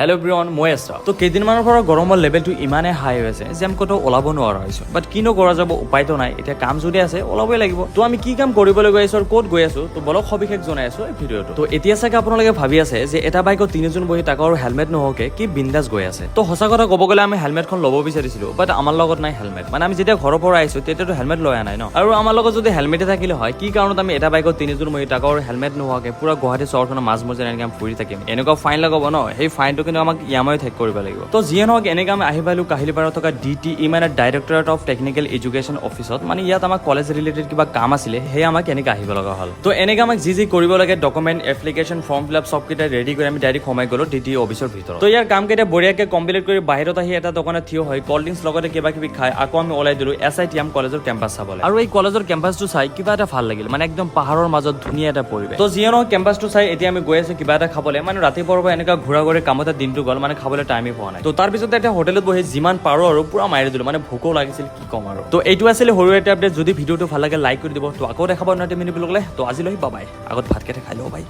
Hello' everyone, মই আছা। তো কেইদিনমানৰ পৰা গৰমৰ লেভেলটো ইমানেই হাই হৈ আছে যে আমি ক'তো ওলাব নোৱাৰা হৈছোঁ। বাট কিনো কৰা যাব, উপায়তো নাই। এতিয়া কাম যদি আছে ওলাবই লাগিব। তো আমি কি কাম কৰিবলৈ গৈ আছো আৰু ক'ত গৈ আছো, তো বলক সবিশেষ জনাই আছো এই ভিডিঅ'টো। তো এতিয়া চাগে আপোনালোকে ভাবি আছে যে এটা বাইকত তিনিজন বহি তাকো আৰু হেলমেট নোহোৱাকে কি বিন্দাছ গৈ আছে। তো সঁচা কথা ক'ব গ'লে আমি হেলমেটখন ল'ব বিচাৰিছিলো, বাট আমাৰ লগত নাই হেলমেট। মানে আমি যেতিয়া ঘৰৰ পৰা আহিছো তেতিয়াতো হেলমেট লৈ আহা নাই ন। আৰু আমাৰ লগত যদি হেলমেটে থাকিলে হয়, কি কাৰণত আমি এটা বাইকত তিনিজন বহি তাকো আৰু হেলমেট নোহোৱাকে পুৰা গুৱাহাটী চহৰখনৰ মাজ মজিয়াত এনেকৈ আমি ফুৰি থাকিম। এনেকুৱা ফাইন লগাব ন, সেই ফাইনটো কিন্তু আমাক ইয়ামাই ঠেক কৰিব লাগিব। তো যিয়ে নহওক এনেকৈ আমি আহি পালো কাহিলীপাৰাত থকা DTE মানে ডাইৰেক্টৰেট অফ টেকনিকেল এডুকেশ্যন অফিচত। মানে ইয়াত আমাক কলেজ ৰিলেটেড কিবা কাম আছিলে, সেয়া আমাক এনেকৈ আহিব লগা হ'ল। তো এনেকৈ আমাক যি কৰিব লাগে document, application, form fill up চবকেইটা ৰেডি কৰি আমি ডাইৰেক্ট সোমাই গ'লো DTE অফিচৰ ভিতৰত। তো ইয়াৰ কামকেইটা বঢ়িয়াকৈ কমপ্লিট কৰি বাহিৰত আহি এটা দোকানত থিয় হৈ কল্ড ড্ৰিংকছ লগতে কিবা কিবি খাই আকৌ আমি ওলাই দিলো SITM কলেজৰ কেম্পাছ চাবলৈ। আৰু এই কলেজৰ কেম্পাছটো চাই কিবা এটা ভাল লাগিল, মানে একদম পাহাৰৰ মাজত ধুনীয়া এটা পৰিৱেশ। তো যিয়ে নহওক কেম্পাছটো চাই এতিয়া আমি গৈ আছো কিবা এটা খাবলৈ। মানে ৰাতিপুৱাৰ পৰা এনেকুৱা ঘূৰা ঘূৰি কামতে দিনটো গ'ল, মানে খাবলৈ টাইমেই পোৱা নাই। তো তাৰপিছতে এটা হোটেলত বহি যিমান পাৰো আৰু পুৰা মাৰি দিলো, মানে ভোকো লাগিছিল কি ক'ম আৰু। তো এইটো আছিলে সৰু এটা আপডেট। যদি ভিডিঅ'টো ভাল লাগে লাইক কৰি দিব। তো আকৌ দেখাব নতুন ভিডিঅ' ব্লগলৈ। তো আজিলৈ বাই বাই। আগত ভাতকেইটা খাই লওঁ বাই।